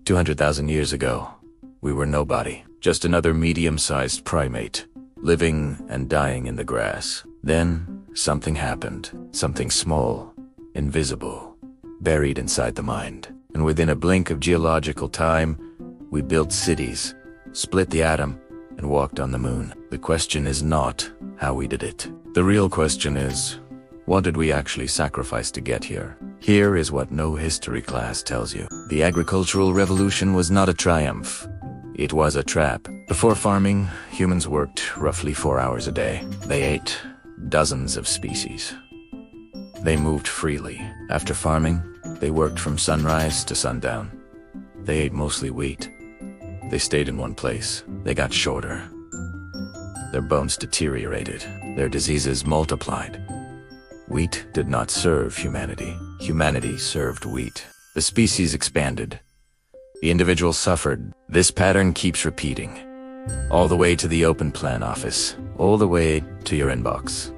200,000 years ago, we were nobody, just another medium-sized primate, living and dying in the grass. Then, something happened. Something small, invisible, buried inside the mind. And within a blink of geological time, we built cities, split the atom, and walked on the moon. The question is not how we did it. The real question is, what did we actually sacrifice to get here? Here is what no history class tells you. The agricultural revolution was not a triumph. It was a trap. Before farming, humans worked roughly 4 hours a day. They ate dozens of species. They moved freely. After farming, they worked from sunrise to sundown. They ate mostly wheat. They stayed in one place. They got shorter. Their bones deteriorated. Their diseases multiplied. Wheat did not serve humanity. Humanity served wheat. The species expanded. The individual suffered. This pattern keeps repeating. All the way to the open plan office. All the way to your inbox.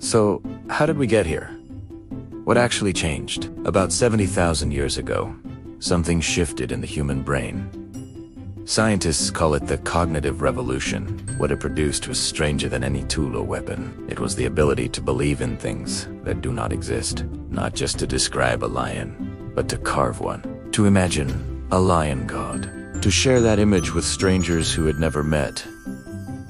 So, how did we get here? What actually changed? About 70,000 years ago, something shifted in the human brain. Scientists call it the cognitive revolution. What it produced was stranger than any tool or weapon. It was the ability to believe in things that do not exist. Not just to describe a lion, but to carve one. To imagine a lion god. To share that image with strangers who had never met.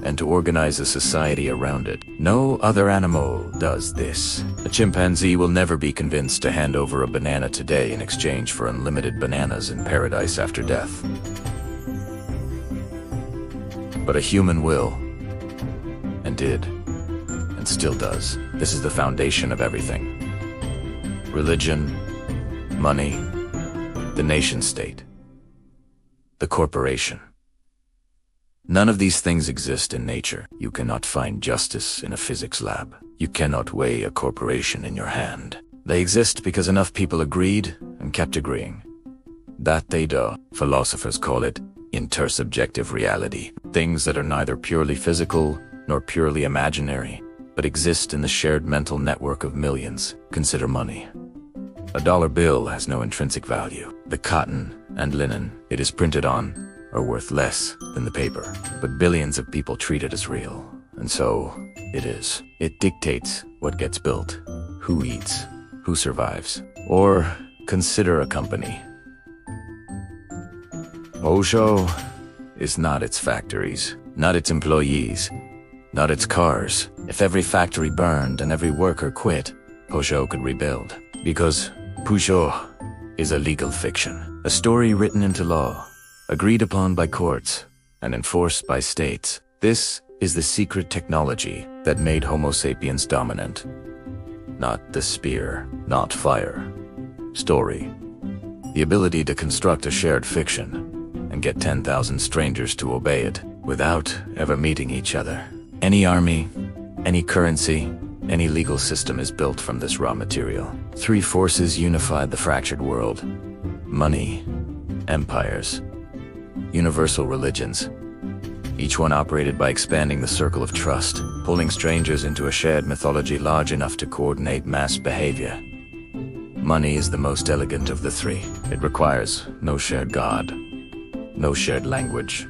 And to organize a society around it. No other animal does this. A chimpanzee will never be convinced to hand over a banana today in exchange for unlimited bananas in paradise after death. But a human will, and did, and still does. This is the foundation of everything. Religion, money, the nation-state, the corporation. None of these things exist in nature. You cannot find justice in a physics lab. You cannot weigh a corporation in your hand. They exist because enough people agreed and kept agreeing. That they do. Philosophers call it intersubjective reality. Things that are neither purely physical nor purely imaginary, but exist in the shared mental network of millions. Consider money. A dollar bill has no intrinsic value. The cotton and linen it is printed on are worth less than the paper, but billions of people treat it as real, and so it is. It dictates what gets built, who eats, who survives. Or consider a company. Peugeot is not its factories, not its employees, not its cars. If every factory burned and every worker quit, Peugeot could rebuild. Because Peugeot is a legal fiction, a story written into law, agreed upon by courts, and enforced by states. This is the secret technology that made Homo sapiens dominant. Not the spear, not fire. Story. The ability to construct a shared fiction and get 10,000 strangers to obey it without ever meeting each other. Any army, any currency, any legal system is built from this raw material. Three forces unified the fractured world: money, empires, universal religions. Each one operated by expanding the circle of trust, pulling strangers into a shared mythology large enough to coordinate mass behavior. Money is the most elegant of the three. It requires no shared god, no shared language,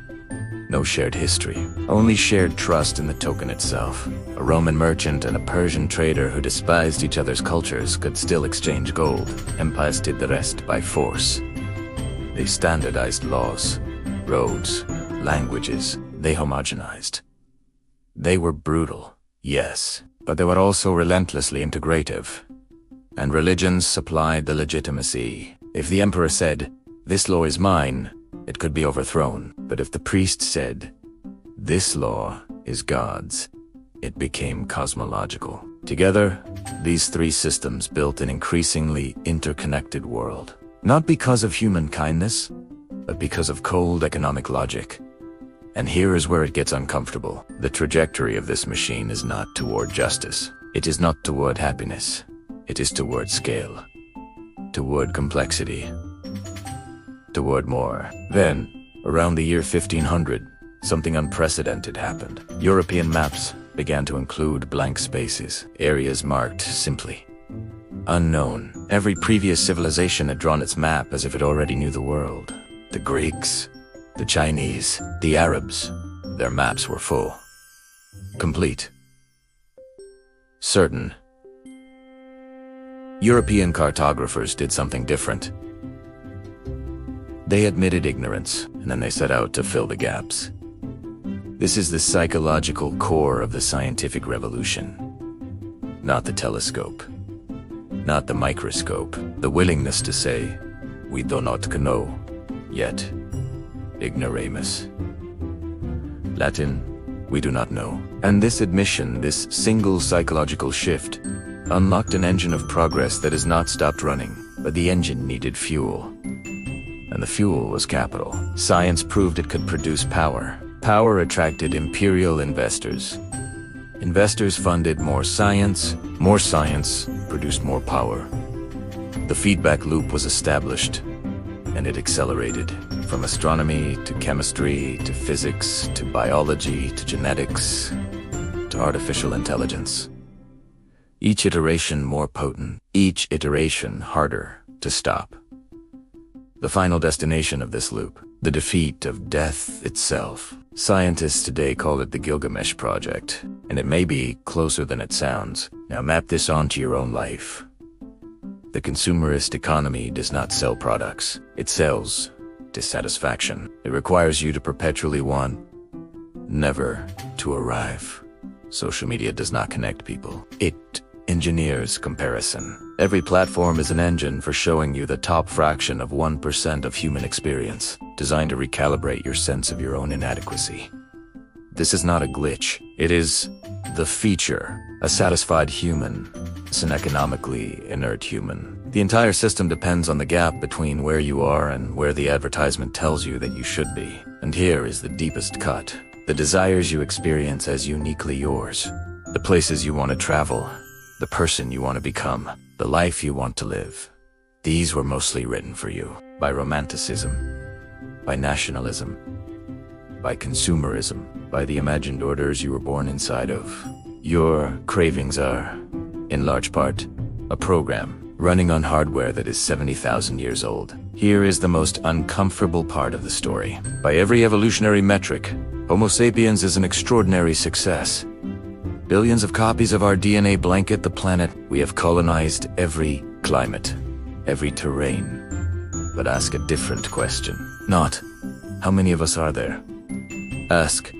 no shared history, only shared trust in the token itself. A Roman merchant and a Persian trader who despised each other's cultures could still exchange gold. Empires did the rest by force. They standardized laws, roads, languages. They homogenized. They were brutal, yes, but they were also relentlessly integrative. And religions supplied the legitimacy. If the emperor said, "This law is mine," it could be overthrown. But if the priest said, "This law is God's," it became cosmological. Together, these three systems built an increasingly interconnected world. Not because of human kindness, but because of cold economic logic. And here is where it gets uncomfortable. The trajectory of this machine is not toward justice. It is not toward happiness. It is toward scale, toward complexity, toward more. Then, around the year 1500, something unprecedented happened. European maps began to include blank spaces, areas marked simply unknown. Every previous civilization had drawn its map as if it already knew the world. The Greeks, the Chinese, the Arabs, their maps were full. Complete. Certain. European cartographers did something different. They admitted ignorance, and then they set out to fill the gaps. This is the psychological core of the scientific revolution. Not the telescope, not the microscope, the willingness to say, we do not know, yet ignoramus. Latin, we do not know. And this admission, this single psychological shift, unlocked an engine of progress that has not stopped running, but the engine needed fuel. And the fuel was capital. Science proved it could produce power. Power attracted imperial investors. Investors funded more science produced more power. The feedback loop was established, and it accelerated. From astronomy to chemistry to physics to biology to genetics to artificial intelligence. Each iteration more potent, each iteration harder to stop. The final destination of this loop, the defeat of death itself. Scientists today call it the Gilgamesh Project, and it may be closer than it sounds. Now map this onto your own life. The consumerist economy does not sell products. It sells dissatisfaction. It requires you to perpetually want, never to arrive. Social media does not connect people. It engineers comparison. Every platform is an engine for showing you the top fraction of 1% of human experience, designed to recalibrate your sense of your own inadequacy. This is not a glitch. It is the feature. A satisfied human is an economically inert human. The entire system depends on the gap between where you are and where the advertisement tells you that you should be. And here is the deepest cut. The desires you experience as uniquely yours. The places you want to travel. The person you want to become. The life you want to live. These were mostly written for you. By romanticism. By nationalism. By consumerism. By the imagined orders you were born inside of. Your cravings are, in large part, a program running on hardware that is 70,000 years old. Here is the most uncomfortable part of the story. By every evolutionary metric, Homo sapiens is an extraordinary success. Billions of copies of our DNA blanket the planet. We have colonized every climate, every terrain. But ask a different question. Not, how many of us are there? Ask,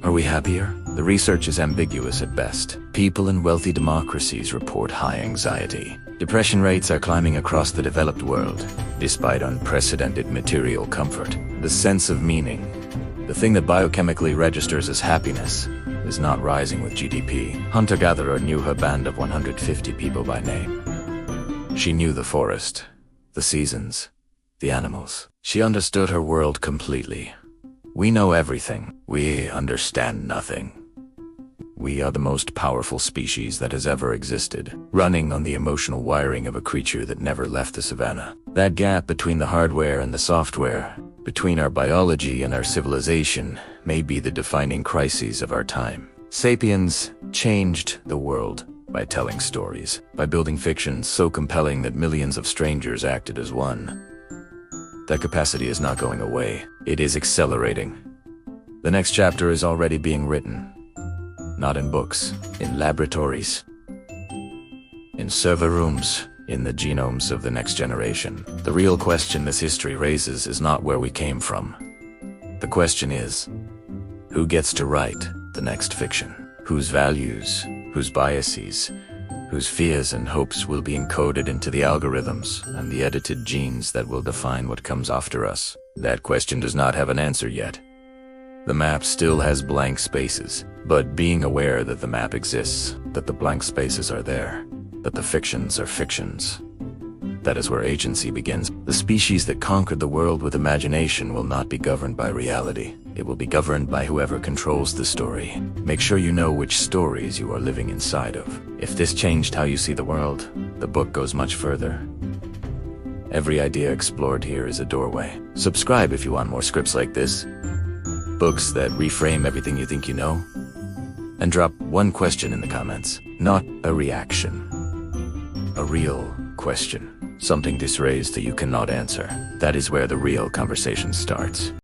are we happier? The research is ambiguous at best. People in wealthy democracies report high anxiety. Depression rates are climbing across the developed world, despite unprecedented material comfort. The sense of meaning, the thing that biochemically registers as happiness, is not rising with GDP. Hunter-gatherer knew her band of 150 people by name. She knew the forest, the seasons, the animals. She understood her world completely. We know everything. We understand nothing. We are the most powerful species that has ever existed, running on the emotional wiring of a creature that never left the savannah. That gap between the hardware and the software, between our biology and our civilization, may be the defining crises of our time. Sapiens changed the world by telling stories, by building fiction so compelling that millions of strangers acted as one. That capacity is not going away. It is accelerating. The next chapter is already being written. Not in books, in laboratories, in server rooms, in the genomes of the next generation. The real question this history raises is not where we came from. The question is, who gets to write the next fiction? Whose values, whose biases, whose fears and hopes will be encoded into the algorithms and the edited genes that will define what comes after us? That question does not have an answer yet. The map still has blank spaces, but being aware that the map exists, that the blank spaces are there, that the fictions are fictions, that is where agency begins. The species that conquered the world with imagination will not be governed by reality. It will be governed by whoever controls the story. Make sure you know which stories you are living inside of. If this changed how you see the world, the book goes much further. Every idea explored here is a doorway. Subscribe if you want more scripts like this. Books that reframe everything you think you know. And drop one question in the comments, not a reaction. A real question. Something disraised that you cannot answer. That is where the real conversation starts.